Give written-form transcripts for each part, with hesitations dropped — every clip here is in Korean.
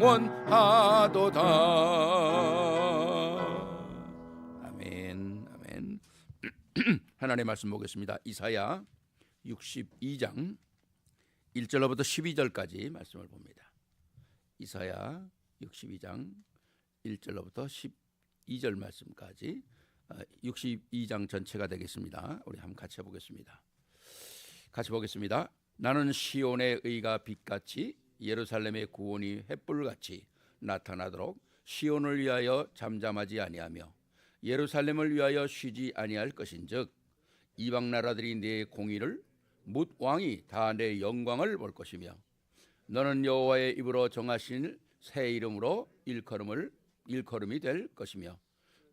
영원하도다. 아멘. 아멘. 하나님의 말씀 보겠습니다. 이사야 62장 1절로부터 12절까지 말씀을 봅니다. 이사야 62장 1절로부터 12절 말씀까지 62장 전체가 되겠습니다. 우리 한번 같이 해보겠습니다. 같이 보겠습니다. 나는 시온의 의가 빛같이 예루살렘의 구원이 횃불같이 나타나도록 시온을 위하여 잠잠하지 아니하며 예루살렘을 위하여 쉬지 아니할 것인즉 이방 나라들이 내 공의를 뭇 왕이 다 내 영광을 볼 것이며 너는 여호와의 입으로 정하신 새 이름으로 일컬음이 될 것이며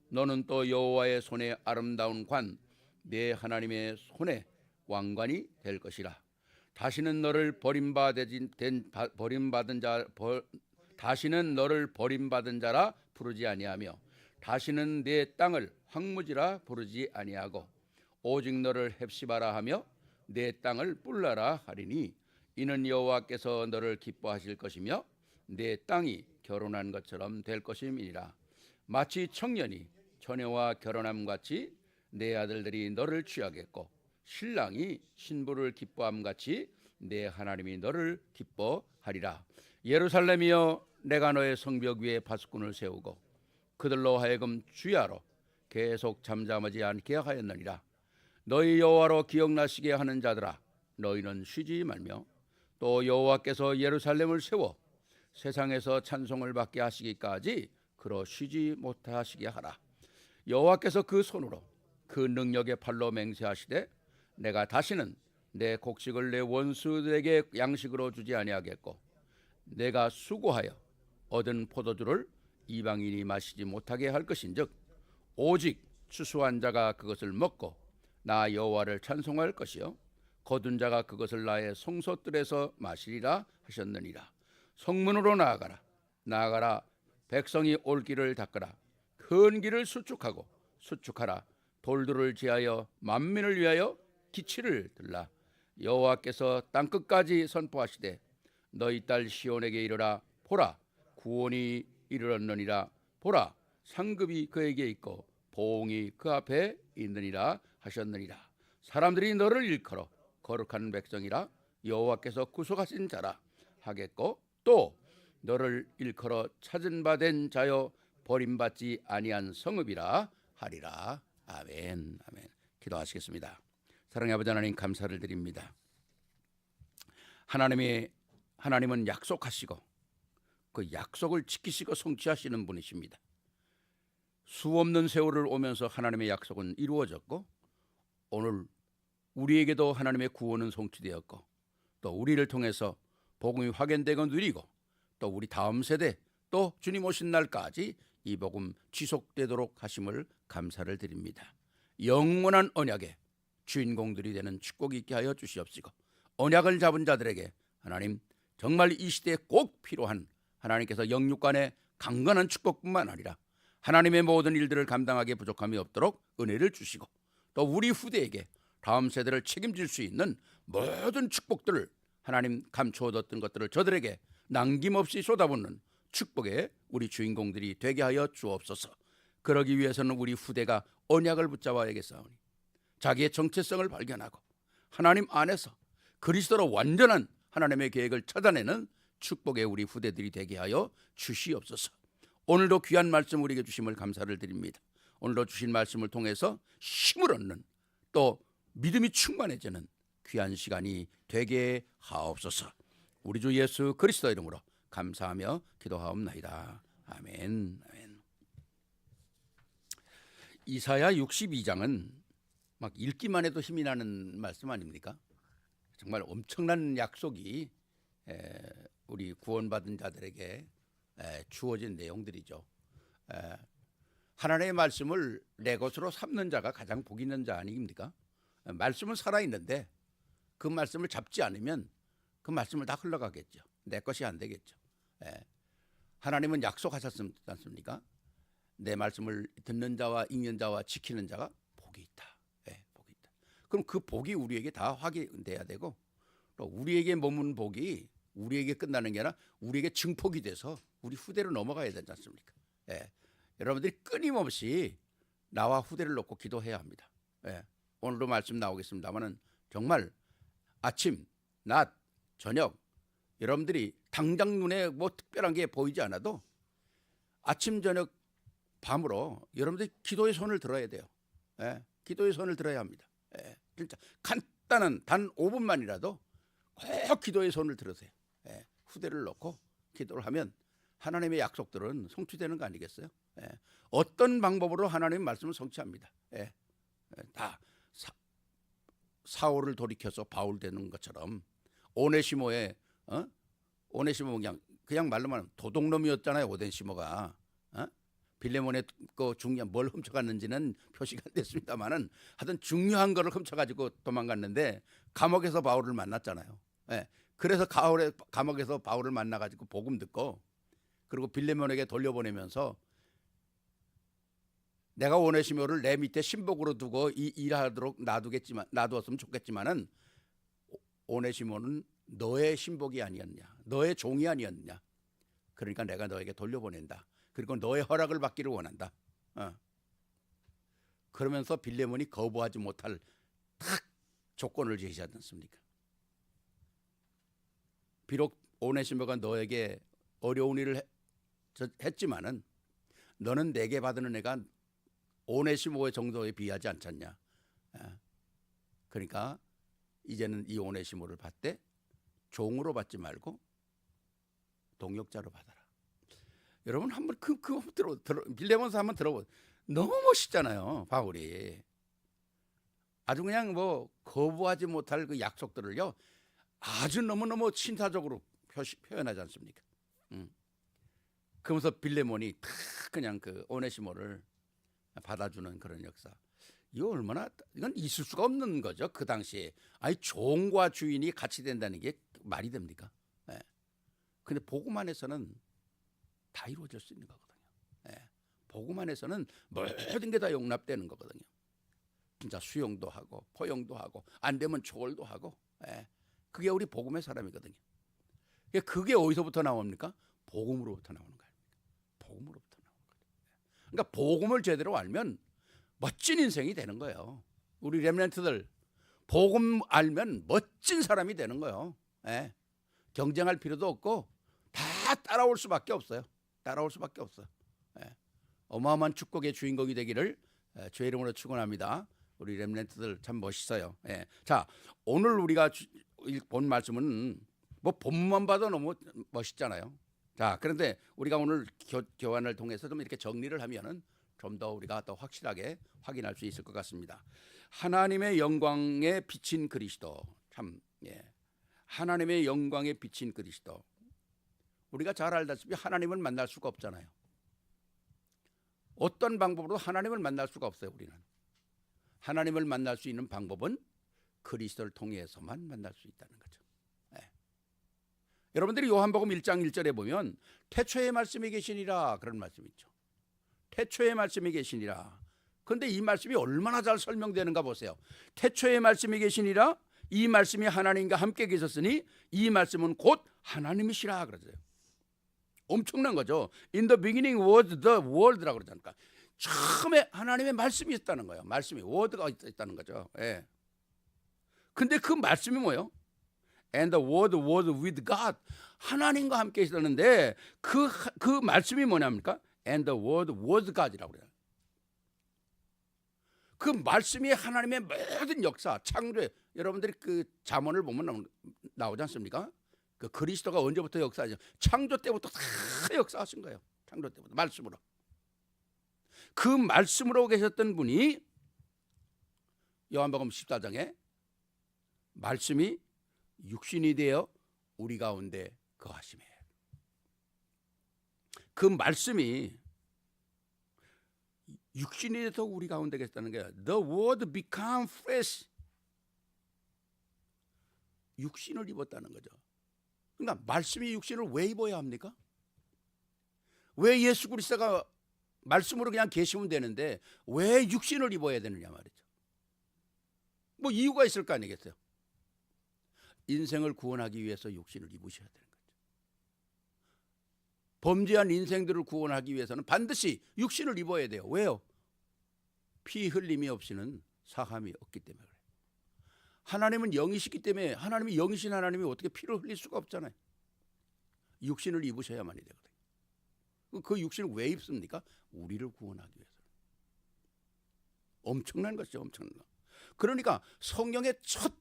너는 또 여호와의 손에 아름다운 관 내 하나님의 손에 왕관이 될 것이라. 다시는 너를 버림받은 자라 부르지 아니하며 다시는 내 땅을 황무지라 부르지 아니하고 오직 너를 헵시바라 하며 내 땅을 뿔라라 하리니 이는 여호와께서 너를 기뻐하실 것이며 내 땅이 결혼한 것처럼 될 것임이니라. 마치 청년이 처녀와 결혼함 같이 내 아들들이 너를 취하겠고 신랑이 신부를 기뻐함 같이 내 하나님이 너를 기뻐하리라. 예루살렘이여 내가 너의 성벽 위에 파수꾼을 세우고 그들로 하여금 주야로 계속 잠잠하지 않게 하였느니라. 너희 여호와로 기억나시게 하는 자들아 너희는 쉬지 말며 또 여호와께서 예루살렘을 세워 세상에서 찬송을 받게 하시기까지 그로 쉬지 못하시게 하라. 여호와께서 그 손으로 그 능력의 팔로 맹세하시되 내가 다시는 내 곡식을 내 원수들에게 양식으로 주지 아니하겠고 내가 수고하여 얻은 포도주를 이방인이 마시지 못하게 할 것인즉 오직 추수한 자가 그것을 먹고 나 여호와를 찬송할 것이요 거둔 자가 그것을 나의 성소뜰에서 마시리라 하셨느니라. 성문으로 나아가라. 백성이 올 길을 닦으라. 큰 길을 수축하라. 돌들을 지하여 만민을 위하여 기치를 들라. 여호와께서 땅끝까지 선포하시되 너희 딸 시온에게 이르라. 보라 구원이 이르렀느니라. 보라 상급이 그에게 있고 보응이 그 앞에 있느니라 하셨느니라. 사람들이 너를 일컬어 거룩한 백성이라 여호와께서 구속하신 자라 하겠고 또 너를 일컬어 찾은 바 된 자여 버림받지 아니한 성읍이라 하리라. 아멘. 아멘. 기도하시겠습니다. 사랑의 아버지 하나님 감사를 드립니다. 하나님은 약속하시고 그 약속을 지키시고 성취하시는 분이십니다. 수없는 세월을 오면서 하나님의 약속은 이루어졌고 오늘 우리에게도 하나님의 구원은 성취되었고 또 우리를 통해서 복음이 확연되고 누리고 또 우리 다음 세대 또 주님 오신 날까지 이 복음 지속되도록 하심을 감사를 드립니다. 영원한 언약의 주인공들이 되는 축복이 있게 하여 주시옵시고 언약을 잡은 자들에게 하나님 정말 이 시대에 꼭 필요한 하나님께서 영육간의 강건한 축복뿐만 아니라 하나님의 모든 일들을 감당하기에 부족함이 없도록 은혜를 주시고 또 우리 후대에게 다음 세대를 책임질 수 있는 모든 축복들을 하나님 감추어뒀던 것들을 저들에게 남김없이 쏟아붓는 축복의 우리 주인공들이 되게 하여 주옵소서. 그러기 위해서는 우리 후대가 언약을 붙잡아야겠사오니 자기의 정체성을 발견하고 하나님 안에서 그리스도로 완전한 하나님의 계획을 찾아내는 축복의 우리 후대들이 되게 하여 주시옵소서. 오늘도 귀한 말씀 우리에게 주심을 감사를 드립니다. 오늘도 주신 말씀을 통해서 힘을 얻는 또 믿음이 충만해지는 귀한 시간이 되게 하옵소서. 우리 주 예수 그리스도 이름으로 감사하며 기도하옵나이다. 아멘. 아멘. 이사야 62장은 막 읽기만 해도 힘이 나는 말씀 아닙니까? 정말 엄청난 약속이 우리 구원받은 자들에게 주어진 내용들이죠. 하나님의 말씀을 내 것으로 삼는 자가 가장 복 있는 자 아닙니까? 말씀은 살아있는데 그 말씀을 잡지 않으면 그 말씀을 다 흘러가겠죠. 내 것이 안 되겠죠. 하나님은 약속하셨지 않습니까? 내 말씀을 듣는 자와 읽는 자와 지키는 자가 복이 있다. 복이 있다. 그럼 그 복이 우리에게 다 확인돼야 되고 또 우리에게 머문 복이 우리에게 끝나는 게 아니라 우리에게 증폭이 돼서 우리 후대로 넘어가야 되지 않습니까? 예. 여러분들이 끊임없이 나와 후대를 놓고 기도해야 합니다. 예. 오늘도 말씀 나오겠습니다만은 정말 아침, 낮, 저녁 여러분들이 당장 눈에 뭐 특별한 게 보이지 않아도 아침, 저녁, 밤으로 여러분들이 기도의 손을 들어야 돼요. 예. 기도의 손을 들어야 합니다. 예. 진짜 간단한 단 5분만이라도 꼭 기도의 손을 들으세요. 예. 후대를 놓고 기도를 하면 하나님의 약속들은 성취되는 거 아니겠어요? 예. 어떤 방법으로 하나님의 말씀을 성취합니다. 예. 다 사울을 돌이켜서 바울 되는 것처럼 오네시모의 오네시모 그냥 말로 말하면 도둑놈이었잖아요. 오네시모가 빌레몬의 그 중요한 뭘 훔쳐갔는지는 표시가 안 됐습니다만은 하여튼 중요한 거를 훔쳐가지고 도망갔는데 감옥에서 바울을 만났잖아요. 예. 그래서 감옥에서 바울을 만나가지고 복음 듣고 그리고 빌레몬에게 돌려보내면서 내가 오네시모를 내 밑에 신복으로 두고 일하도록 놔두었으면 좋겠지만은 오네시모는 너의 신복이 아니었냐, 너의 종이 아니었냐. 그러니까 내가 너에게 돌려보낸다. 그리고 너의 허락을 받기를 원한다. 그러면서 빌레몬이 거부하지 못할 딱 조건을 제시하지 않습니까? 비록 오네시모가 너에게 어려운 일을 했지만은 너는 내게 받은 은혜가 오네시모의 정도에 비하지 않잖냐. 그러니까 이제는 이 오네시모를 받되 종으로 받지 말고 동역자로 받아라. 여러분 한번 빌레몬서 한번 들어보. 너무 멋있잖아요. 바울이 아주 그냥 뭐 거부하지 못할 그 약속들을요 아주 너무너무 신사적으로 표현하지 않습니까? 그러면서 빌레몬이 탁 그냥 그 오네시모를 받아주는 그런 역사. 이건 있을 수가 없는 거죠. 그 당시에 아니 종과 주인이 같이 된다는 게 말이 됩니까? 예. 근데 복음 안에서는 다 이루어질 수 있는 거거든요. 예. 복음 안에서는 모든 게 다 용납되는 거거든요. 진짜 수용도 하고 포용도 하고 안 되면 초월도 하고. 예. 그게 우리 복음의 사람이거든요. 그게 어디서부터 나옵니까? 복음으로부터 나오는 거예요. 복음으로부터 나오는 거죠. 그러니까 복음을 제대로 알면 멋진 인생이 되는 거예요. 우리 렘넌트들 복음 알면 멋진 사람이 되는 거예요. 예. 경쟁할 필요도 없고 다 따라올 수밖에 없어요. 따라올 수밖에 없어요. 예. 어마어마한 축복의 주인공이 되기를 주의 이름으로 축원합니다. 우리 렘넌트들 참 멋있어요. 예. 자, 오늘 우리가 본 말씀은 뭐 본문만 봐도 너무 멋있잖아요. 자, 그런데 우리가 오늘 교환을 통해서 좀 이렇게 정리를 하면은 좀 더 우리가 더 확실하게 확인할 수 있을 것 같습니다. 하나님의 영광에 비친 그리스도. 참, 예. 하나님의 영광에 비친 그리스도. 우리가 잘 알다시피 하나님을 만날 수가 없잖아요. 어떤 방법으로 하나님을 만날 수가 없어요. 우리는 하나님을 만날 수 있는 방법은 그리스도를 통해서만 만날 수 있다는 거죠. 예. 여러분들이 요한복음 1장 1절에 보면 태초에 말씀이 계시니라 그런 말씀이 있죠. 태초에 말씀이 계시니라. 그런데 이 말씀이 얼마나 잘 설명되는가 보세요. 태초에 말씀이 계시니라. 이 말씀이 하나님과 함께 계셨으니 이 말씀은 곧 하나님이시라 그러죠. 엄청난 거죠. In the beginning was the world라고 그러잖아요. 처음에 하나님의 말씀이 있다는 거예요. 말씀이 word가 있다는 거죠. 예. 근데 그 말씀이 뭐예요? And the word was with God. 하나님과 함께 있었는데 그 말씀이 뭐냐입니까? And the word was God이라고 그래요. 그 말씀이 하나님의 모든 역사, 창조에 여러분들이 그 잠언을 보면 나오지 않습니까? 그 그리스도가 언제부터 역사하죠? 창조 때부터 다 역사하신 거예요. 창조 때부터 말씀으로. 그 말씀으로 계셨던 분이 요한복음 14장에 말씀이 육신이 되어 우리 가운데 거하시매. 그 말씀이 육신이 돼서 우리 가운데 계셨다는 게 The word become flesh. 육신을 입었다는 거죠. 그러니까 말씀이 육신을 왜 입어야 합니까? 왜 예수 그리스도가 말씀으로 그냥 계시면 되는데 왜 육신을 입어야 되느냐 말이죠. 뭐 이유가 있을 거 아니겠어요. 인생을 구원하기 위해서 육신을 입으셔야 되는 거죠. 범죄한 인생들을 구원하기 위해서는 반드시 육신을 입어야 돼요. 왜요? 피 흘림이 없이는 사함이 없기 때문에 그래요. 하나님은 영이시기 때문에, 하나님이 영이신 하나님이 어떻게 피를 흘릴 수가 없잖아요. 육신을 입으셔야만이 되거든요. 그 육신을 왜 입습니까? 우리를 구원하기 위해서. 엄청난 것이죠. 엄청난 것. 그러니까 성경의 첫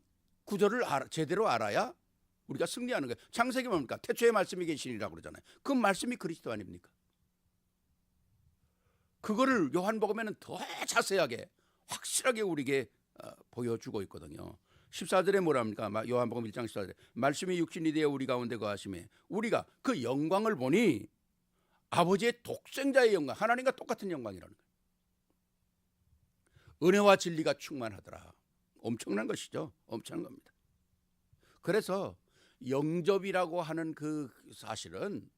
구절을 제대로 알아야 우리가 승리하는 거예요. 창세기 뭡니까? 태초에 말씀이 계시니라고 그러잖아요. 그 말씀이 그리스도 아닙니까? 그거를 요한복음에는 더 자세하게 확실하게 우리에게 보여주고 있거든요. 14절에 뭐라 합니까? 요한복음 1장 14절에 말씀이 육신이 되어 우리 가운데 거하심에 우리가 그 영광을 보니 아버지의 독생자의 영광, 하나님과 똑같은 영광이라는 거예요. 은혜와 진리가 충만하더라. 엄청난 것이죠. 엄청난 겁니다. 그래서 영접이라고 하는 그 사실은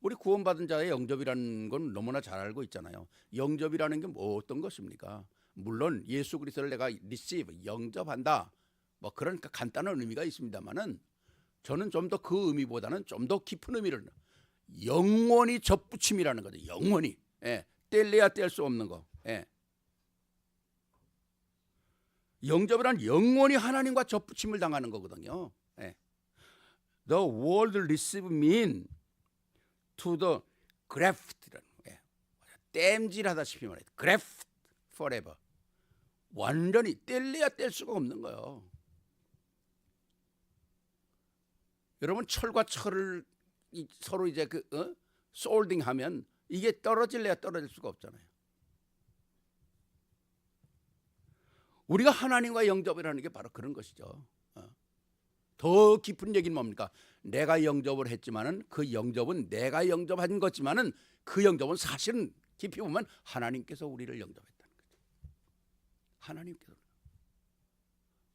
우리 구원받은 자의 영접이라는 건 너무나 잘 알고 있잖아요. 영접이라는 게 뭐 어떤 것입니까? 물론 예수 그리스도를 내가 receive, 영접한다, 뭐 그런 간단한 의미가 있습니다만은 저는 좀 더 그 의미보다는 좀 더 깊은 의미를 영원히 접붙임이라는 거죠. 영원히. 예. 뗄래야 뗄 수 없는 거. 예. 영접이란 영원히 하나님과 접붙임을 당하는 거거든요. 예. The world receive mean to the graft라는 거예요. 땜질하다시피 말해요. graft forever. 완전히 뗄래야 뗄 수가 없는 거예요. 여러분 철과 철을 서로 이제 솔딩하면 이게 떨어질래야 떨어질 수가 없잖아요. 우리가 하나님과 영접이라는 게 바로 그런 것이죠. 더 깊은 얘기는 뭡니까? 내가 영접을 했지만은 그 영접은 내가 영접한 거지만은 그 영접은 사실은 깊이 보면 하나님께서 우리를 영접했다는 거죠. 하나님께서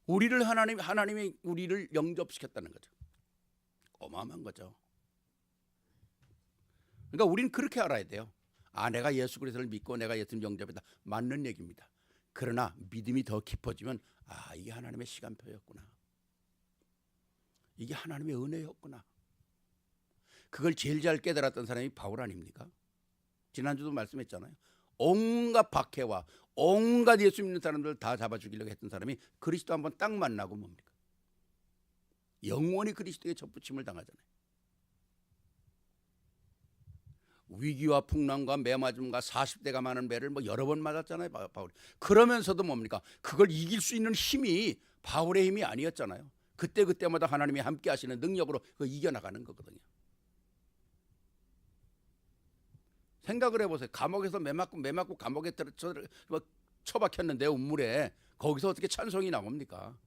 우리를 하나님이 우리를 영접시켰다는 거죠. 어마어마한 거죠. 그러니까 우리는 그렇게 알아야 돼요. 내가 예수 그리스도를 믿고 내가 예수를 영접했다. 맞는 얘기입니다. 그러나 믿음이 더 깊어지면 이게 하나님의 시간표였구나. 이게 하나님의 은혜였구나. 그걸 제일 잘 깨달았던 사람이 바울 아닙니까? 지난주도 말씀했잖아요. 온갖 박해와 온갖 예수 믿는 사람들 다 잡아 죽이려고 했던 사람이 그리스도 한번 딱 만나고 뭡니까? 영원히 그리스도의 접붙임을 당하잖아요. 위기와 풍랑과 매맞음과 40대가 많은 매를 여러 번 맞았잖아요, 바울이. 그러면서도 뭡니까? 그걸 이길 수 있는 힘이 바울의 힘이 아니었잖아요. 그때마다 하나님이 함께 하시는 능력으로 이겨나가는 거거든요. 생각을 해보세요. 감옥에서 매 맞고 감옥에 처박혔는데 운물에 거기서 어떻게 찬송이 나옵니까?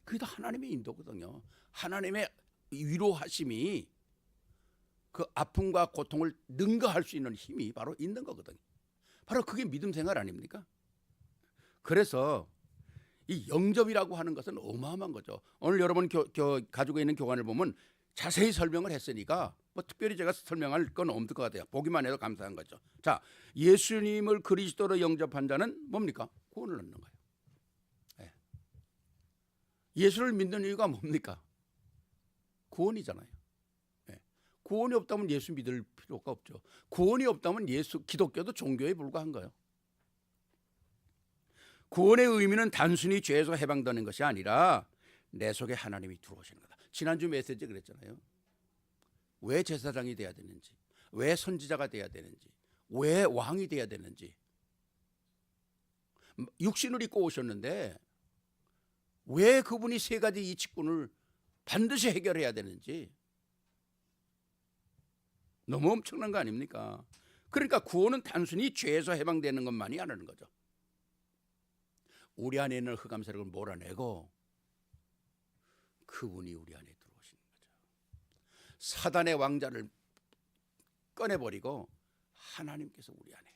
그게 다 하나님의 인도거든요. 하나님의 위로하심이 그 아픔과 고통을 능가할 수 있는 힘이 바로 있는 거거든요. 바로 그게 믿음 생활 아닙니까? 그래서 이 영접이라고 하는 것은 어마어마한 거죠. 오늘 여러분 가지고 있는 교관을 보면 자세히 설명을 했으니까 특별히 제가 설명할 건 없을 것 같아요. 보기만 해도 감사한 거죠. 자, 예수님을 그리스도로 영접한 자는 뭡니까? 구원을 얻는 거예요. 네. 예수를 믿는 이유가 뭡니까? 구원이잖아요. 네. 구원이 없다면 예수 믿을 필요가 없죠. 구원이 없다면 기독교도 종교에 불과한 거예요. 구원의 의미는 단순히 죄에서 해방되는 것이 아니라 내 속에 하나님이 들어오시는 거다. 지난주 메시지 그랬잖아요. 왜 제사장이 돼야 되는지, 왜 선지자가 돼야 되는지, 왜 왕이 돼야 되는지. 육신을 입고 오셨는데 왜 그분이 세 가지 이 직분을 반드시 해결해야 되는지. 너무 엄청난 거 아닙니까? 그러니까 구원은 단순히 죄에서 해방되는 것만이 아니라는 거죠. 우리 안에 있는 흑암세력을 몰아내고 그분이 우리 안에 들어오시는 거죠. 사단의 왕자를 꺼내버리고 하나님께서 우리 안에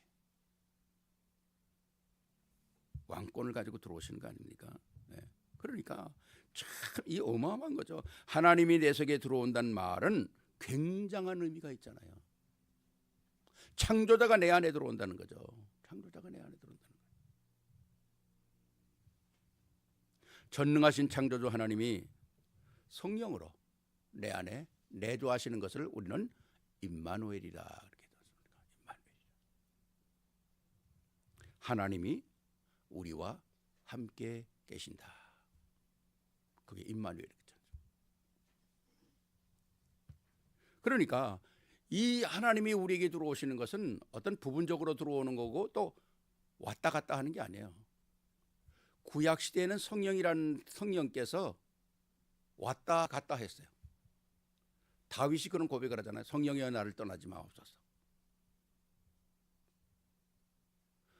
왕권을 가지고 들어오시는 거 아닙니까? 네. 그러니까 참 이 어마어마한 거죠. 하나님이 내 속에 들어온다는 말은 굉장한 의미가 있잖아요. 창조자가 내 안에 들어온다는 거죠. 창조자가 내 안에 들어온다는 거예요. 전능하신 창조주 하나님이 성령으로 내 안에 내주하시는 것을 우리는 임마누엘이라 그렇게 되었습니다. 임마누엘. 하나님이 우리와 함께 계신다. 그게 임마누엘. 그러니까 이 하나님이 우리에게 들어오시는 것은 어떤 부분적으로 들어오는 거고 또 왔다 갔다 하는 게 아니에요. 구약 시대에는 성령께서 왔다 갔다 했어요. 다윗이 그런 고백을 하잖아요. 성령이여 나를 떠나지 마옵소서.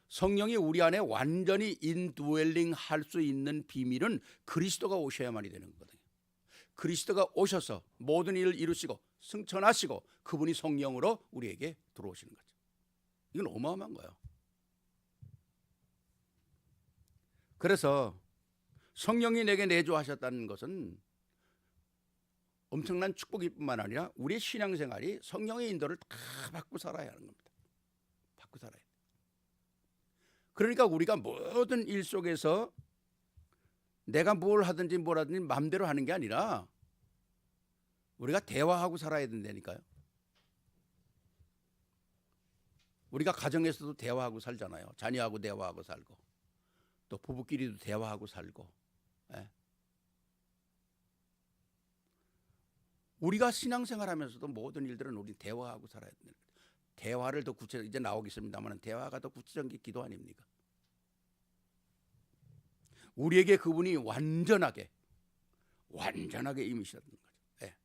성령이 우리 안에 완전히 인드웰링 할 수 있는 비밀은 그리스도가 오셔야만이 되는 거거든요. 그리스도가 오셔서 모든 일을 이루시고 승천하시고 그분이 성령으로 우리에게 들어오시는 거죠. 이건 어마어마한 거예요. 그래서 성령이 내게 내주하셨다는 것은 엄청난 축복일 뿐만 아니라 우리의 신앙생활이 성령의 인도를 다 받고 살아야 하는 겁니다. 받고 살아야 돼요. 그러니까 우리가 모든 일 속에서 내가 뭘 하든지 마음대로 하는 게 아니라 우리가 대화하고 살아야 된다니까요. 우리가 가정에서도 대화하고 살잖아요. 자녀하고 대화하고 살고 또 부부끼리도 대화하고 살고. 예. 우리가 신앙생활하면서도 모든 일들은 우리 대화하고 살아야 됩니다. 대화를 더 이제 나오겠습니다만 대화가 더 구체적인 게 기도 아닙니까? 우리에게 그분이 완전하게 임하시는 거죠. 네.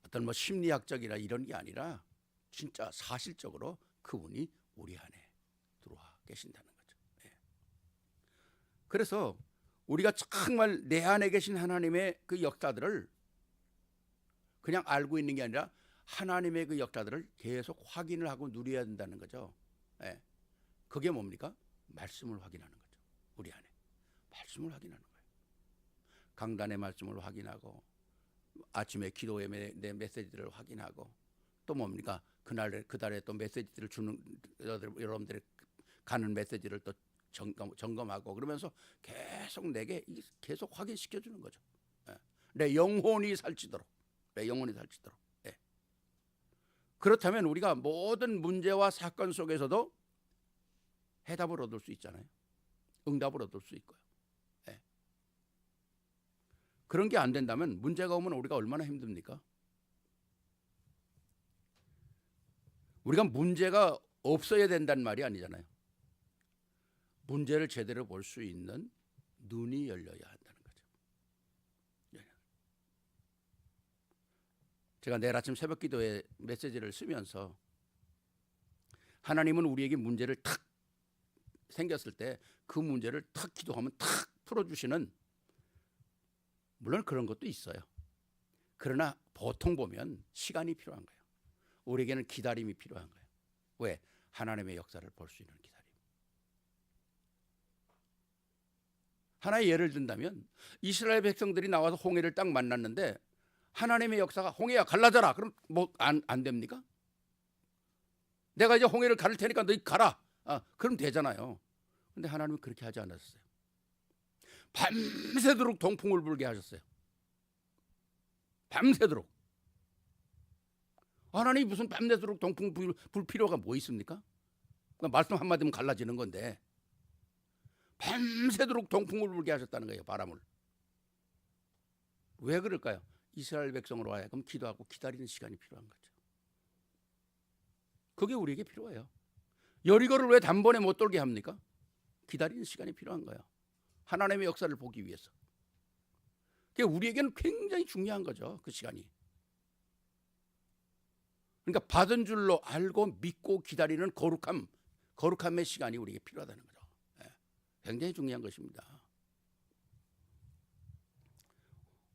어떤 심리학적이나 이런 게 아니라 진짜 사실적으로 그분이 우리 안에 들어와 계신다는 거죠. 네. 그래서 우리가 정말 내 안에 계신 하나님의 그 역사들을 그냥 알고 있는 게 아니라 하나님의 그 역사들을 계속 확인을 하고 누려야 된다는 거죠. 네. 그게 뭡니까? 말씀을 확인하는 거죠. 우리 안에 말씀을 확인하는 거예요. 강단의 말씀을 확인하고 아침에 기도의 내 메시지들을 확인하고 또 뭡니까? 그달에 또 메시지들을 주는 여러분들의 가는 메시지를 또 점검하고 그러면서 계속 내게 계속 확인시켜 주는 거죠. 내 영혼이 살찌도록. 네. 그렇다면 우리가 모든 문제와 사건 속에서도 해답을 얻을 수 있잖아요. 응답을 얻을 수 있고요. 네. 그런 게 안 된다면 문제가 오면 우리가 얼마나 힘듭니까? 우리가 문제가 없어야 된다는 말이 아니잖아요. 문제를 제대로 볼 수 있는 눈이 열려야 한다는 거죠. 제가 내일 아침 새벽 기도에 메시지를 쓰면서 하나님은 우리에게 문제를 탁 생겼을 때 그 문제를 탁 기도하면 탁 풀어주시는, 물론 그런 것도 있어요. 그러나 보통 보면 시간이 필요한 거예요. 우리에게는 기다림이 필요한 거예요. 왜? 하나님의 역사를 볼 수 있는 기다림. 하나의 예를 든다면 이스라엘 백성들이 나와서 홍해를 딱 만났는데 하나님의 역사가 홍해야 갈라져라. 그럼 뭐 안 됩니까? 내가 이제 홍해를 가를 테니까 너희 가라. 그럼 되잖아요. 근데 하나님은 그렇게 하지 않았어요. 밤새도록 동풍을 불게 하셨어요. 밤새도록. 하나님이 무슨 밤새도록 동풍 불 필요가 뭐 있습니까? 말씀 한마디면 갈라지는 건데 밤새도록 동풍을 불게 하셨다는 거예요. 바람을. 왜 그럴까요? 이스라엘 백성으로 하여금 기도하고 기다리는 시간이 필요한 거죠. 그게 우리에게 필요해요. 여리고를 왜 단번에 못 돌게 합니까? 기다리는 시간이 필요한 거예요. 하나님의 역사를 보기 위해서. 그게 우리에게는 굉장히 중요한 거죠. 그 시간이. 그러니까 받은 줄로 알고 믿고 기다리는 거룩함의 시간이 우리에게 필요하다는 거죠. 굉장히 중요한 것입니다.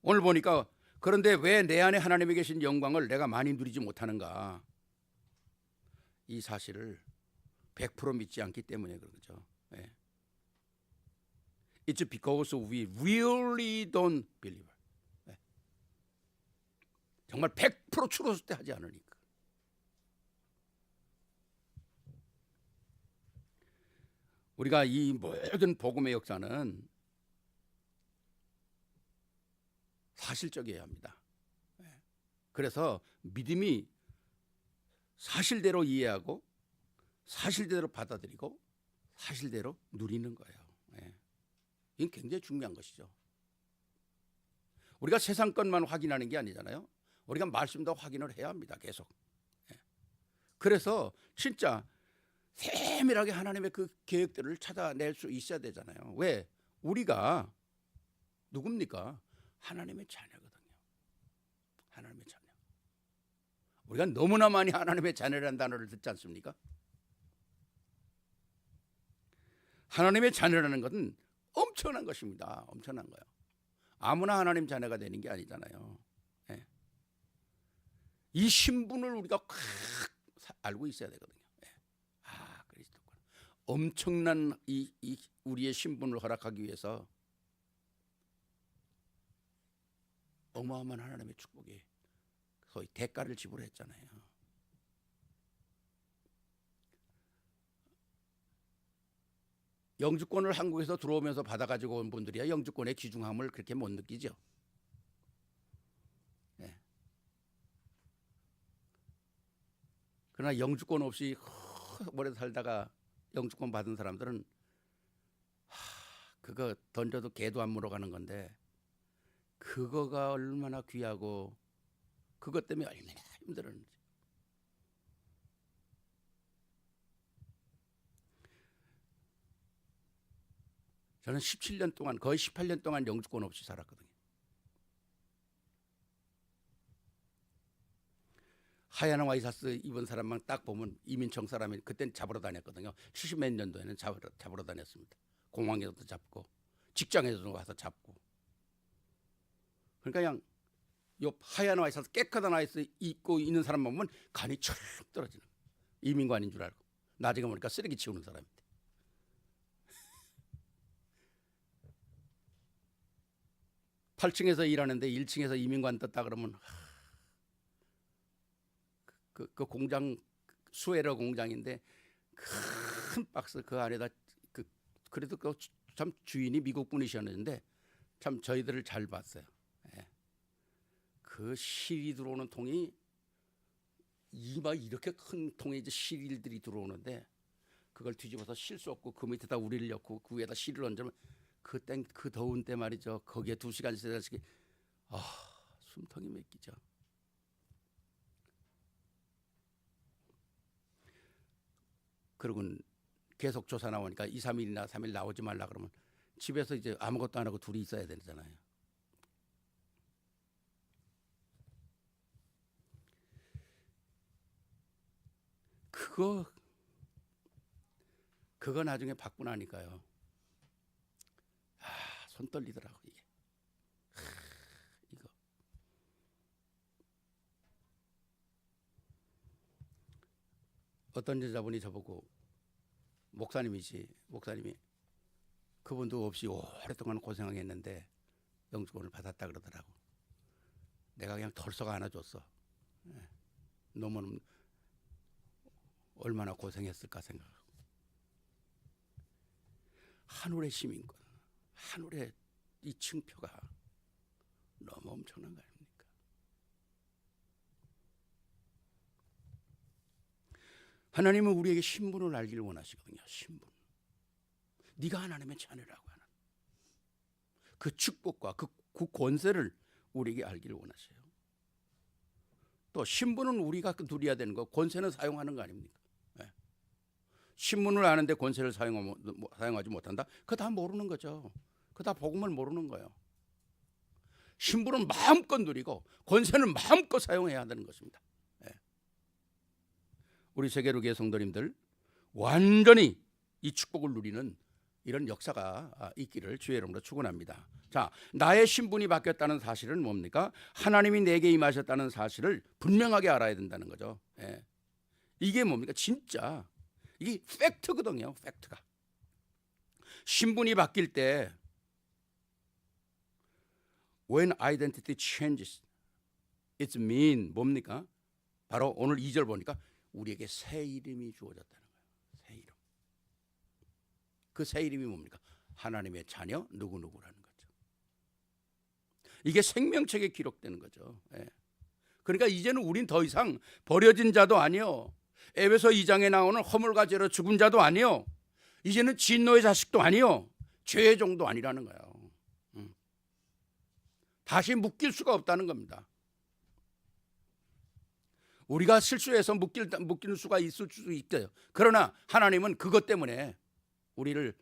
오늘 보니까 그런데 왜 내 안에 하나님이 계신 영광을 내가 많이 누리지 못하는가? 이 사실을 100% 믿지 않기 때문에 그러죠. It's because we really don't believe. 정말 100% 추로스 때 하지 않으니까. 우리가 이 모든 복음의 역사는 사실적이어야 합니다. 그래서 믿음이 사실대로 이해하고 사실대로 받아들이고 사실대로 누리는 거예요. 이건 굉장히 중요한 것이죠. 우리가 세상 것만 확인하는 게 아니잖아요. 우리가 말씀도 확인을 해야 합니다. 계속. 그래서 진짜 세밀하게 하나님의 그 계획들을 찾아낼 수 있어야 되잖아요. 왜? 우리가 누굽니까? 하나님의 자녀거든요. 하나님의 자녀. 우리가 너무나 많이 하나님의 자녀라는 단어를 듣지 않습니까? 하나님의 자녀라는 것은 엄청난 것입니다. 엄청난 거예요. 아무나 하나님 자녀가 되는 게 아니잖아요. 이 신분을 우리가 확 알고 있어야 되거든요. 그리스도군. 엄청난 이 우리의 신분을 허락하기 위해서 어마어마한 하나님의 축복이 소위 대가를 지불했잖아요. 영주권을 한국에서 들어오면서 받아가지고 온 분들이야 영주권의 귀중함을 그렇게 못 느끼죠. 그러나 영주권 없이 오래 살다가 영주권 받은 사람들은 그거 던져도 개도 안 물어가는 건데 그거가 얼마나 귀하고 그것 때문에 얼마나 힘들었는지. 저는 17년 동안 거의 18년 동안 영주권 없이 살았거든요. 하얀 와이셔츠 입은 사람만 딱 보면 이민청 사람이 그때는 잡으러 다녔거든요. 70몇 년도에는 잡으러 다녔습니다. 공항에서도 잡고 직장에서도 와서 잡고. 그러니까 그냥 요 하얀 와이셔츠 깨끗한 와이셔츠 입고 있는 사람만 보면 간이 철렁 떨어지는 거예요. 이민관인 줄 알고. 나중에 보니까 쓰레기 치우는 사람인데. 8층에서 일하는데 1층에서 이민관 떴다 그러면 그 공장 수에러 공장인데 큰 박스 그 안에다 그래도 그 참 주인이 미국 분이셨는데 참 저희들을 잘 봤어요. 그 실이 들어오는 통이 이마 이렇게 큰 통에 이제 실들이 들어오는데 그걸 뒤집어서 실 수 없고 그 밑에다 우리를 넣고 그 위에다 실을 얹으면 그 더운 때 말이죠. 거기에 2시간 3시간 숨통이 맺기죠. 그러고는 계속 조사 나오니까 2, 3일이나 3일 나오지 말라 그러면 집에서 이제 아무것도 안 하고 둘이 있어야 되잖아요. 그거 나중에 받고 나니까요. 손 떨리더라고 이게. 이거. 어떤 여자분이 저보고 목사님이 그분도 없이 오랫동안 고생하겠는데 영주권을 받았다 그러더라고. 내가 그냥 덜썩 안아줬어. 너무 얼마나 고생했을까 생각하고. 한올의 시민권, 한올의 이 층표가 너무 엄청난 거 아닙니까? 하나님은 우리에게 신분을 알기를 원하시거든요. 신분. 네가 하나님의 자녀라고 하는 그 축복과 그 권세를 우리에게 알기를 원하세요. 또 신분은 우리가 누려야 되는 거, 권세는 사용하는 거 아닙니까? 신분을 아는데 권세를 사용하지 못한다? 그거 다 모르는 거죠. 그거 다 복음을 모르는 거예요. 신분은 마음껏 누리고 권세는 마음껏 사용해야 하는 것입니다. 우리 세계로교회 성도님들 완전히 이 축복을 누리는 이런 역사가 있기를 주의 이름으로 축원합니다. 자, 나의 신분이 바뀌었다는 사실은 뭡니까? 하나님이 내게 임하셨다는 사실을 분명하게 알아야 된다는 거죠. 이게 뭡니까? 진짜 이게 팩트거든요. 팩트가. 신분이 바뀔 때 when identity changes, it means 뭡니까? 바로 오늘 2절 보니까 우리에게 새 이름이 주어졌다는 거예요. 새 이름. 그 새 이름이 뭡니까? 하나님의 자녀 누구누구라는 거죠. 이게 생명책에 기록되는 거죠. 예. 그러니까 이제는 우린 더 이상 버려진 자도 아니요, 에베소 2장에 나오는 허물과 죄로 죽은 자도 아니요, 이제는 진노의 자식도 아니요, 죄의 종도 아니라는 거예요. 다시 묶일 수가 없다는 겁니다. 우리가 실수해서 묶일 수가 있을 수 있대요. 그러나 하나님은 그것 때문에 우리를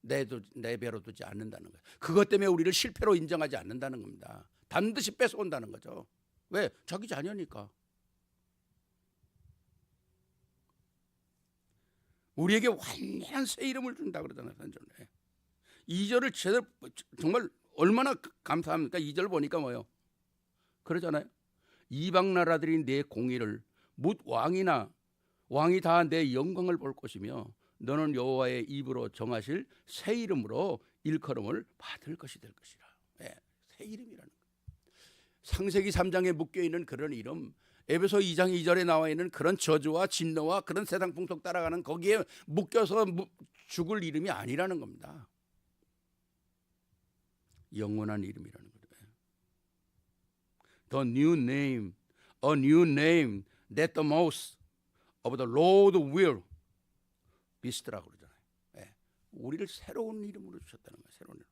내버려 두지 않는다는 거예요. 그것 때문에 우리를 실패로 인정하지 않는다는 겁니다. 반드시 뺏어온다는 거죠. 왜? 자기 자녀니까. 우리에게 완전한 새 이름을 준다 그러잖아요. 2절을 제대로 정말 얼마나 감사합니까? 2절 보니까 뭐요? 그러잖아요. 이방 나라들이 내 공의를 묻 왕이 다 내 영광을 볼 것이며 너는 여호와의 입으로 정하실 새 이름으로 일컬음을 받을 것이 될 것이라. 네, 새 이름이라는 거예요. 창세기 3장에 묶여있는 그런 이름, 에베소 2장 2절에 나와 있는 그런 저주와 진노와 그런 세상 풍속 따라가는 거기에 묶여서 죽을 이름이 아니라는 겁니다. 영원한 이름이라는 거예요. The new name, a new name that the most of the Lord will best라고 그러잖아요. 네. 우리를 새로운 이름으로 주셨다는 거예요. 새로운 이름.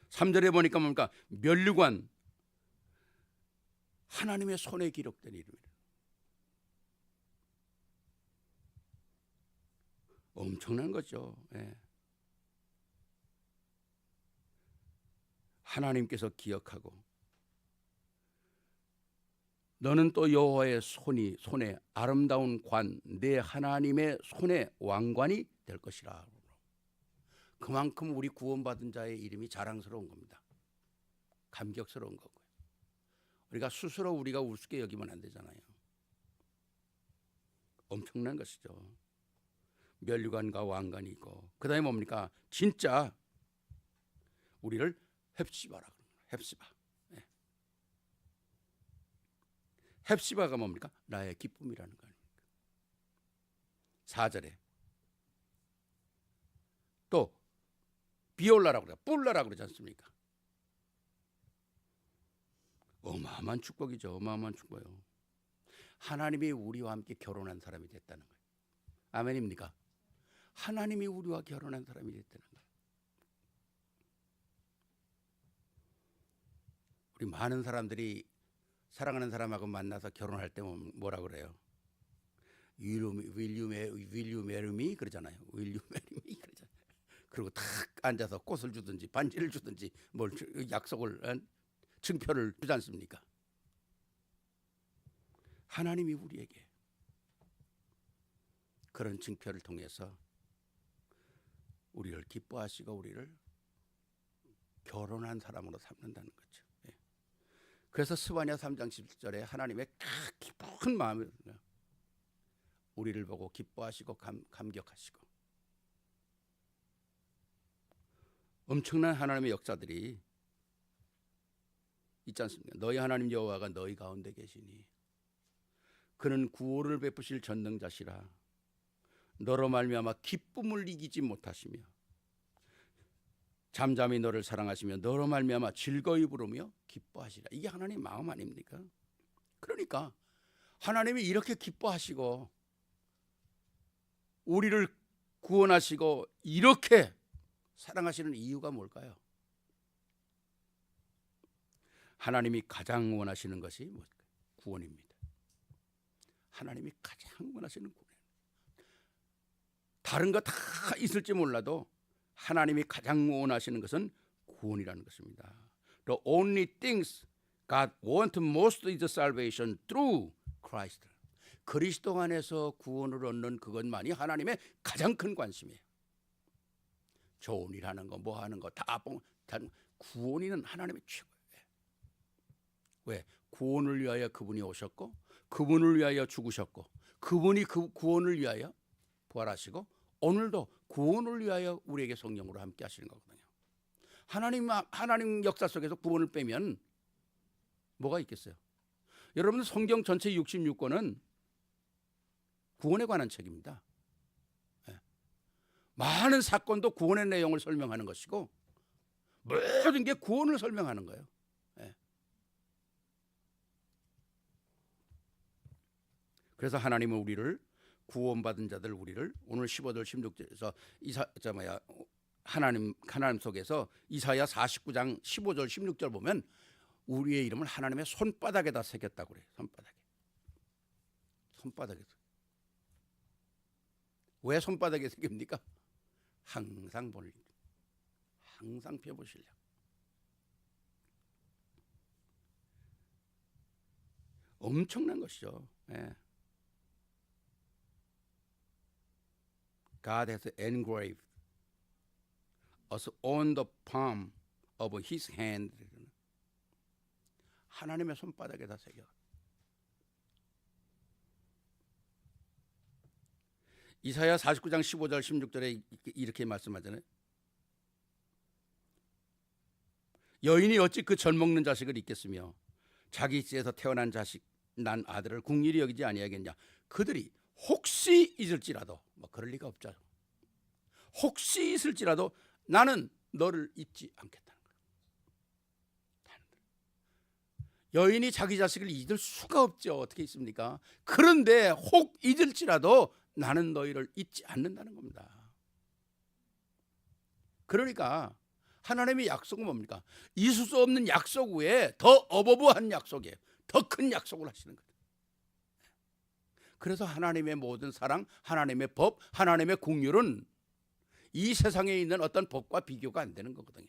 3절에 보니까 뭡니까? 면류관, 하나님의 손에 기록된 이름이에요. 엄청난 거죠. 네. 하나님께서 기억하고 너는 또 여호와의 손에 아름다운 관, 내 하나님의 손에 왕관이 될 것이라. 그만큼 우리 구원받은 자의 이름이 자랑스러운 겁니다. 감격스러운 거고요. 우리가 스스로 우리가 우습게 여기면 안 되잖아요. 엄청난 것이죠. 면류관과 왕관이 있고, 그 다음에 뭡니까? 진짜 우리를 헵시바라. 헵시바. 네. 헵시바가 뭡니까? 나의 기쁨이라는 거 아닙니까? 4절에 또 비올라라고 그래요. 뿔라라고 그러지 않습니까? 어마어마한 축복이죠. 어마어마한 축복이에요. 하나님이 우리와 함께 결혼한 사람이 됐다는 거예요. 아멘입니까? 하나님이 우리와 결혼한 사람이 됐다는 거예요. 우리 많은 사람들이 사랑하는 사람하고 만나서 결혼할 때 뭐라 그래요? Will you marry me? 그러잖아요. Will you marry me? 그러잖아요. 그리고 탁 앉아서 꽃을 주든지 반지를 주든지 뭘 약속을, 증표를 주지 않습니까? 하나님이 우리에게 그런 증표를 통해서 우리를 기뻐하시고 우리를 결혼한 사람으로 삼는다는 거죠. 예. 그래서 스바냐 3장 17절에 하나님의 깊은 마음을 우리를 보고 기뻐하시고 감격하시고 엄청난 하나님의 역사들이 있지 않습니까? 너희 하나님 여호와가 너희 가운데 계시니 그는 구원을 베푸실 전능자시라. 너로 말미암아 기쁨을 이기지 못하시며 잠잠히 너를 사랑하시며 너로 말미암아 즐거이 부르며 기뻐하시라. 이게 하나님 마음 아닙니까? 그러니까 하나님이 이렇게 기뻐하시고 우리를 구원하시고 이렇게 사랑하시는 이유가 뭘까요? 하나님이 가장 원하시는 것이 뭘까요? 구원입니다. 하나님이 가장 원하시는 구원. 다른 거 다 있을지 몰라도 하나님이 가장 원하시는 것은 구원이라는 것입니다. The only things God wants most is salvation through Christ. 그리스도 안에서 구원을 얻는 그것만이 하나님의 가장 큰 관심이에요. 좋은 일 하는 거, 뭐 하는 거 다 구원이는 하나님의 최고예요. 왜? 구원을 위하여 그분이 오셨고 그분을 위하여 죽으셨고 그분이 그 구원을 위하여 부활하시고 오늘도 구원을 위하여 우리에게 성령으로 함께 하시는 거거든요. 하나님 역사 속에서 구원을 빼면 뭐가 있겠어요? 여러분 성경 전체 66권은 구원에 관한 책입니다. 많은 사건도 구원의 내용을 설명하는 것이고 모든 게 구원을 설명하는 거예요. 예. 그래서 하나님은 우리를 구원받은 자들 우리를 오늘 15절 16절에서 하나님 속에서 이사야 49장 15절 16절 보면 우리의 이름을 하나님의 손바닥에다 새겼다고 그래요. 손바닥에. 왜 손바닥에 새깁니까? 항상 보시려고. 항상 펴보시려고. 엄청난 것이죠. 예. God has engraved us on the palm of His hand. 하나님의 손바닥에다 새겨. 이사야 49장 15절 16절에 이렇게 말씀하잖아요. 여인이 어찌 그 젖 먹는 자식을 잊겠으며 자기 찌에서 태어난 자식 난 아들을 국리히 여기지 아니하겠냐. 그들이 혹시 잊을지라도 뭐 그럴 리가 없죠. 혹시 있을지라도 나는 너를 잊지 않겠다는 거예요. 여인이 자기 자식을 잊을 수가 없죠. 어떻게 있습니까? 그런데 혹 잊을지라도 나는 너희를 잊지 않는다는 겁니다. 그러니까 하나님의 약속은 뭡니까? 있을 수 없는 약속 외에 더 어버버한 약속이에요. 더 큰 약속을 하시는 거예요. 그래서 하나님의 모든 사랑, 하나님의 법, 하나님의 긍휼은 이 세상에 있는 어떤 법과 비교가 안 되는 거거든요.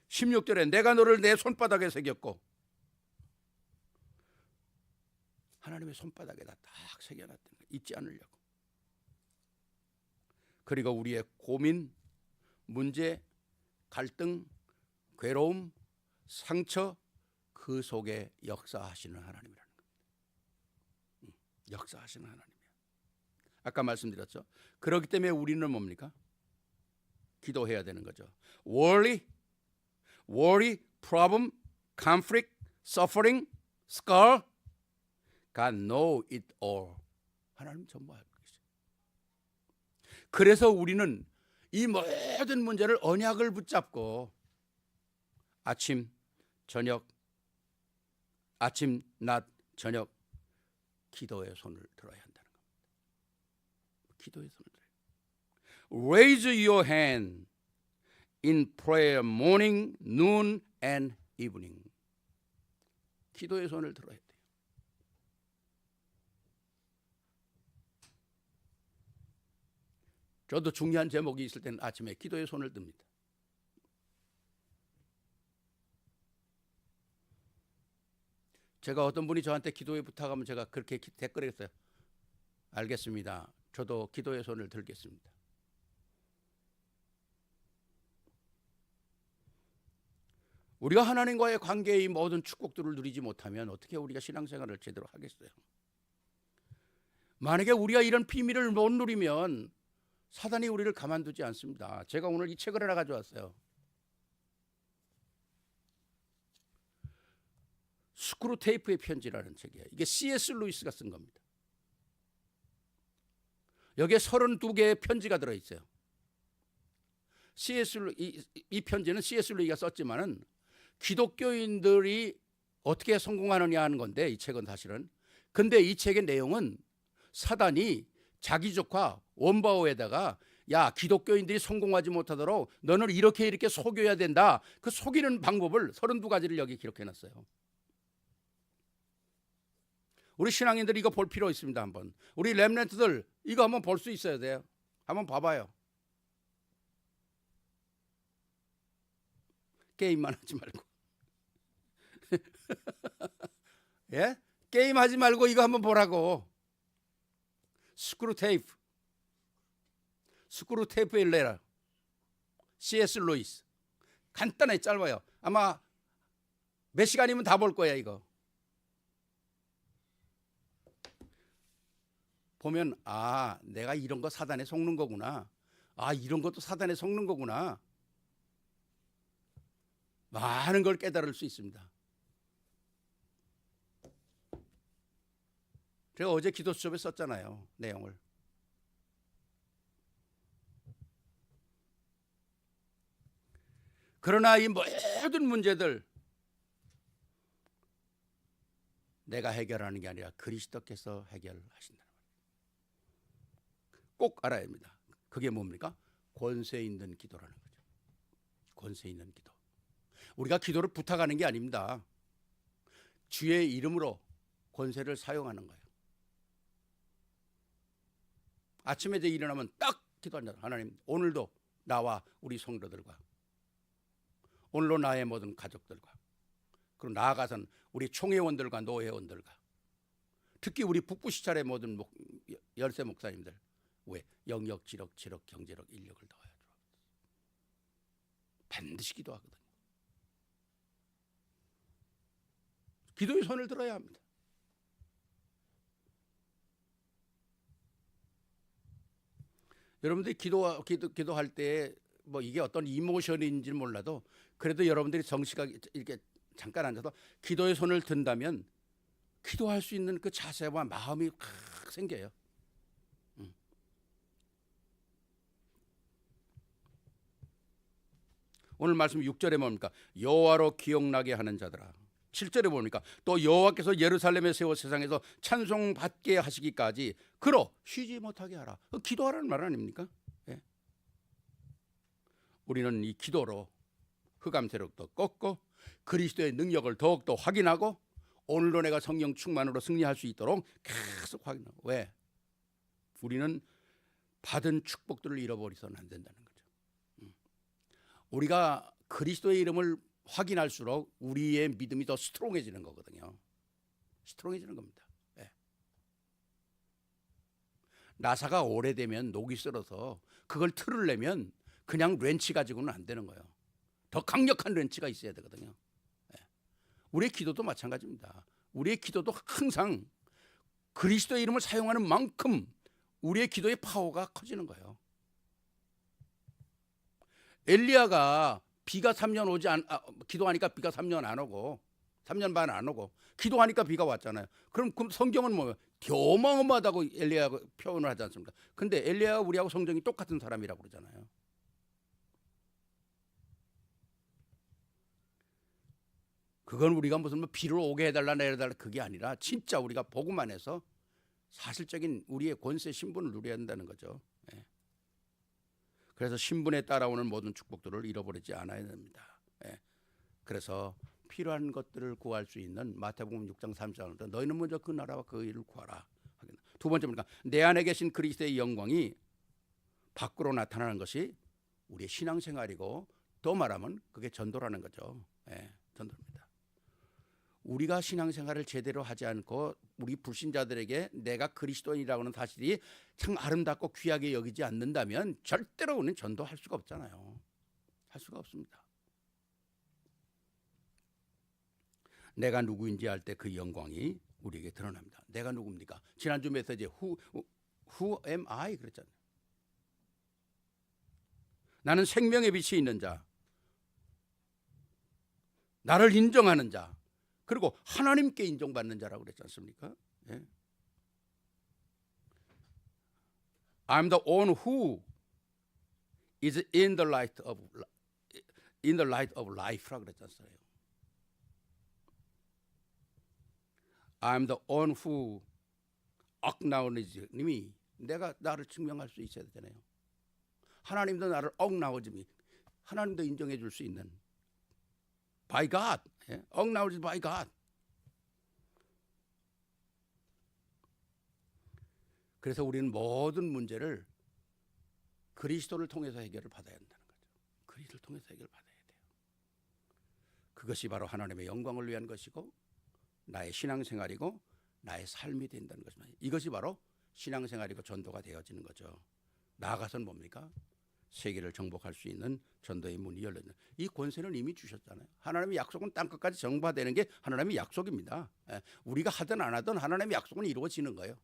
16절에 내가 너를 내 손바닥에 새겼고 하나님의 손바닥에다 딱 새겨놨다는 거예요. 잊지 않으려고. 그리고 우리의 고민, 문제, 갈등, 괴로움, 상처 그 속에 역사하시는 하나님이라는 겁니다. 역사하시는 하나님이에요. 아까 말씀드렸죠. 그렇기 때문에 우리는 뭡니까? 기도해야 되는 거죠. worry, problem, conflict, suffering, scar, God know it all. 하나님 전부 알고 계세요. 그래서 우리는 이 모든 문제를 언약을 붙잡고 아침, 낮, 저녁 기도의 손을 들어야 한다는 겁니다. 기도의 손을 들어요. Raise your hand in prayer morning, noon and evening. 기도의 손을 들어야 돼요. 저도 중요한 제목이 있을 때는 아침에 기도의 손을 듭니다. 제가 어떤 분이 저한테 기도에 부탁하면 제가 그렇게 댓글에 했어요. 알겠습니다. 저도 기도의 손을 들겠습니다. 우리가 하나님과의 관계의 모든 축복들을 누리지 못하면 어떻게 우리가 신앙생활을 제대로 하겠어요? 만약에 우리가 이런 비밀을 못 누리면 사단이 우리를 가만두지 않습니다. 제가 오늘 이 책을 하나 가져왔어요. 스크루테이프의 편지라는 책이에요. 이게 C.S. 루이스가 쓴 겁니다. 여기에 32개의 편지가 들어있어요. 이 편지는 C.S. 루이스가 썼지만은 기독교인들이 어떻게 성공하느냐 하는 건데, 이 책은 사실은. 근데 이 책의 내용은 사단이 자기 조카 원바오에다가 야, 기독교인들이 성공하지 못하도록 너는 이렇게 속여야 된다. 그 속이는 방법을 32가지를 여기 기록해놨어요. 우리 신앙인들이 이거 볼 필요 있습니다. 한번 우리 렘넌트들 이거 한번 볼 수 있어야 돼요. 한번 봐봐요. 게임만 하지 말고 예? 게임하지 말고 이거 한번 보라고. 스크루테이프 일레라 C.S. 루이스. 간단해, 짧아요. 아마 몇 시간이면 다 볼 거야. 이거 보면 아, 내가 이런 거 사단에 속는 거구나. 아, 이런 것도 사단에 속는 거구나. 많은 걸 깨달을 수 있습니다. 제가 어제 기도 수업에 썼잖아요, 내용을. 그러나 이 모든 문제들 내가 해결하는 게 아니라 그리스도께서 해결하신다는 말이에요. 꼭 알아야 합니다. 그게 뭡니까? 권세 있는 기도라는 거죠. 권세 있는 기도. 우리가 기도를 부탁하는 게 아닙니다. 주의 이름으로 권세를 사용하는 거예요. 아침에 이제 일어나면 딱 기도한다. 하나님, 오늘도 나와 우리 성도들과, 오늘로 나의 모든 가족들과, 그리고 나아가선 우리 총회원들과 노회원들과, 특히 우리 북부시찰의 모든 열세 목사님들, 왜 영역, 지력, 지력, 경제력, 인력을 더하여 주옵소서. 반드시 기도하거든요. 기도의 손을 들어야 합니다. 여러분들이 기도할 때 뭐 이게 어떤 이모션인지 몰라도 그래도 여러분들이 정식하게 이렇게 잠깐 앉아서 기도의 손을 든다면 기도할 수 있는 그 자세와 마음이 확 생겨요. 오늘 말씀 6절에 뭡니까? 여호와로 기억나게 하는 자들아. 7절에 뭡니까? 또 여호와께서 예루살렘에 세워 세상에서 찬송받게 하시기까지 그로 쉬지 못하게 하라. 기도하라는 말 아닙니까? 예. 우리는 이 기도로 흑암 세력도 꺾고 그리스도의 능력을 더욱더 확인하고 오늘도 내가 성령 충만으로 승리할 수 있도록 계속 확인하고. 왜? 우리는 받은 축복들을 잃어버리서는 안 된다는 거죠. 우리가 그리스도의 이름을 확인할수록 우리의 믿음이 더 스트롱해지는 거거든요. 스트롱해지는 겁니다. 네. 나사가 오래되면 녹이 쓸어서 그걸 틀을 내면 그냥 렌치 가지고는 안 되는 거예요. 더 강력한 렌치가 있어야 되거든요. 네. 우리의 기도도 마찬가지입니다. 우리의 기도도 항상 그리스도의 이름을 사용하는 만큼 우리의 기도의 파워가 커지는 거예요. 엘리야가 비가 3년 기도하니까 비가 3년 안 오고 3년 반 안 오고 기도하니까 비가 왔잖아요. 그럼 성경은 뭐예요? 어마어마하다고 엘리야가 표현을 하지 않습니까? 근데 엘리야가 우리하고 성경이 똑같은 사람이라고 그러잖아요. 그건 우리가 무슨 비를 오게 해달라 내려달라 그게 아니라 진짜 우리가 복음만 해서 사실적인 우리의 권세 신분을 누려야 한다는 거죠. 예. 그래서 신분에 따라오는 모든 축복들을 잃어버리지 않아야 됩니다. 예. 그래서 필요한 것들을 구할 수 있는 마태복음 6장 3절부터 너희는 먼저 그 나라와 그 일을 구하라. 두 번째입니다. 내 안에 계신 그리스도의 영광이 밖으로 나타나는 것이 우리의 신앙생활이고 또 말하면 그게 전도라는 거죠. 예. 전도입니다. 우리가 신앙생활을 제대로 하지 않고 우리 불신자들에게 내가 그리스도인이라고 하는 사실이 참 아름답고 귀하게 여기지 않는다면 절대로 우리는 전도할 수가 없잖아요. 할 수가 없습니다. 내가 누구인지 알 때 그 영광이 우리에게 드러납니다. 내가 누굽니까? 지난주 메시지에 Who am I? 그랬잖아요. 나는 생명의 빛이 있는 자, 나를 인정하는 자, 그리고 하나님께 인정받는 자라고 그랬지 않습니까? 예. I'm the one who is in the light of life라고 그랬지 않습니까? I'm the one who acknowledges me. 내가 나를 증명할 수 있어야 되잖아요. 하나님도 나를 acknowledge me. 하나님도 인정해 줄 수 있는 by God. acknowledged by God. 그래서 우리는 모든 문제를 그리스도를 통해서 해결을 받아야 한다는 거죠. 그리스도를 통해서 해결을 받아야 돼요. 그것이 바로 하나님의 영광을 위한 것이고 나의 신앙생활이고 나의 삶이 된다는 것입니다. 이것이 바로 신앙생활이고 전도가 되어지는 거죠. 나아가서는 뭡니까? 세계를 정복할 수 있는 전도의 문이 열려있는 이 권세는 이미 주셨잖아요. 하나님의 약속은 땅끝까지 정화되는 게 하나님의 약속입니다. 우리가 하든 안 하든 하나님의 약속은 이루어지는 거예요.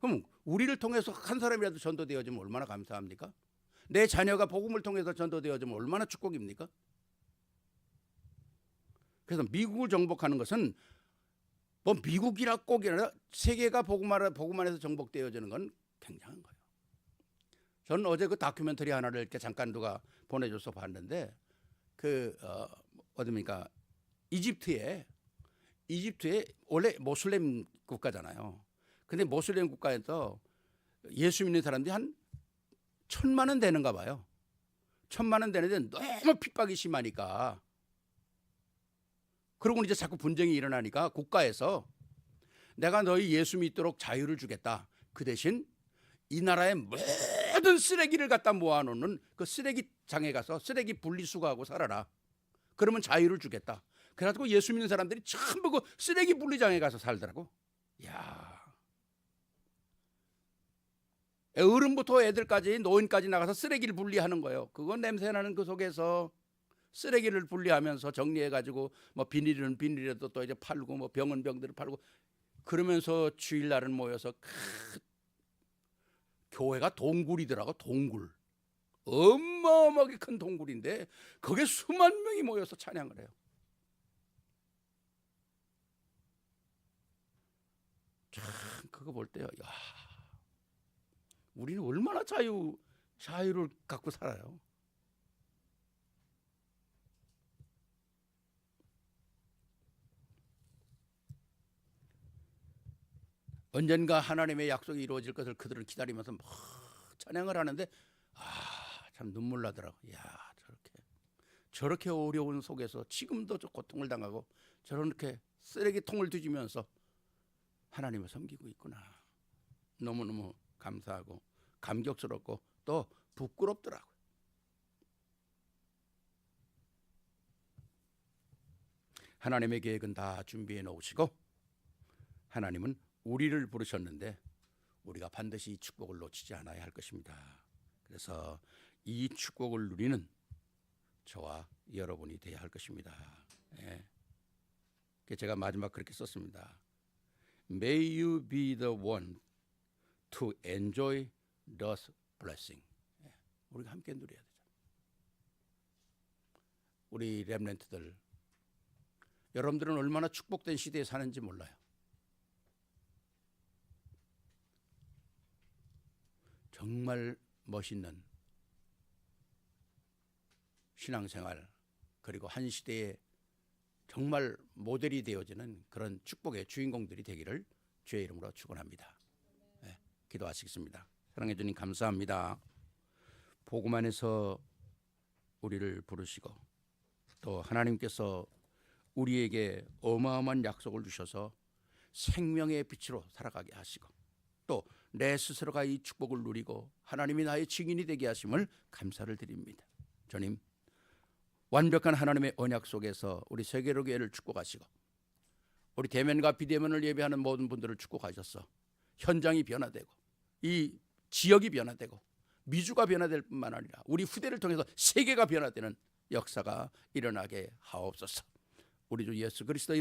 그럼 우리를 통해서 한 사람이라도 전도되어지면 얼마나 감사합니까? 내 자녀가 복음을 통해서 전도되어지면 얼마나 축복입니까? 그래서 미국을 정복하는 것은 뭐 미국이나 꼭이나 세계가 복음 안에서 정복되어지는 건 굉장한 거예요. 저는 어제 그 다큐멘터리 하나를 이렇게 잠깐 누가 보내줘서 봤는데 어디입니까? 이집트에 원래 모슬렘 국가잖아요. 근데 모슬렘 국가에서 예수 믿는 사람들이 한 1,000만 되는가 봐요. 1,000만 되는데 너무 핍박이 심하니까, 그러고 이제 자꾸 분쟁이 일어나니까 국가에서 내가 너희 예수 믿도록 자유를 주겠다. 그 대신 이 나라의 모든 쓰레기를 갖다 모아놓는 그 쓰레기장에 가서 쓰레기 분리수거하고 살아라. 그러면 자유를 주겠다. 그래가지고 예수 믿는 사람들이 전부 그 쓰레기 분리장에 가서 살더라고. 야, 어른부터 애들까지 노인까지 나가서 쓰레기를 분리하는 거예요. 그건 냄새나는 그 속에서 쓰레기를 분리하면서 정리해가지고 뭐 비닐은 비닐에도 또 이제 팔고 뭐 병은 병들을 팔고, 그러면서 주일날은 모여서 교회가 동굴이더라고. 동굴, 어마어마하게 큰 동굴인데 거기에 수만 명이 모여서 찬양을 해요. 참 그거 볼 때요, 야, 우리는 얼마나 자유를 갖고 살아요. 언젠가 하나님의 약속이 이루어질 것을 그들은 기다리면서 막 찬양을 하는데, 참 눈물 나더라고. 야, 저렇게 어려운 속에서 지금도 저 고통을 당하고 저렇게 쓰레기통을 뒤지면서 하나님을 섬기고 있구나. 너무너무 감사하고 감격스럽고 또 부끄럽더라고요. 하나님의 계획은 다 준비해 놓으시고 하나님은 우리를 부르셨는데 우리가 반드시 이 축복을 놓치지 않아야 할 것입니다. 그래서 이 축복을 누리는 저와 여러분이 되어야 할 것입니다. 예. 제가 마지막 그렇게 썼습니다. May you be the one to enjoy this blessing. 예. 우리가 함께 누려야 되죠. 우리 렘넌트들, 여러분들은 얼마나 축복된 시대에 사는지 몰라요. 정말 멋있는 신앙생활, 그리고 한 시대에 정말 모델이 되어지는 그런 축복의 주인공들이 되기를 주의 이름으로 축원합니다. 네, 기도하시겠습니다. 사랑해 주님 감사합니다. 복음 안에서 우리를 부르시고 또 하나님께서 우리에게 어마어마한 약속을 주셔서 생명의 빛으로 살아가게 하시고 또 내 스스로가 이 축복을 누리고 하나님이 나의 증인이 되게 하심을 감사를 드립니다. 주님, 완벽한 하나님의 언약 속에서 우리 세계로 교회를 축복하시고 우리 대면과 비대면을 예배하는 모든 분들을 축복하셔서 현장이 변화되고 이 지역이 변화되고 미주가 변화될 뿐만 아니라 우리 후대를 통해서 세계가 변화되는 역사가 일어나게 하옵소서. 우리 주 예수 그리스도 이름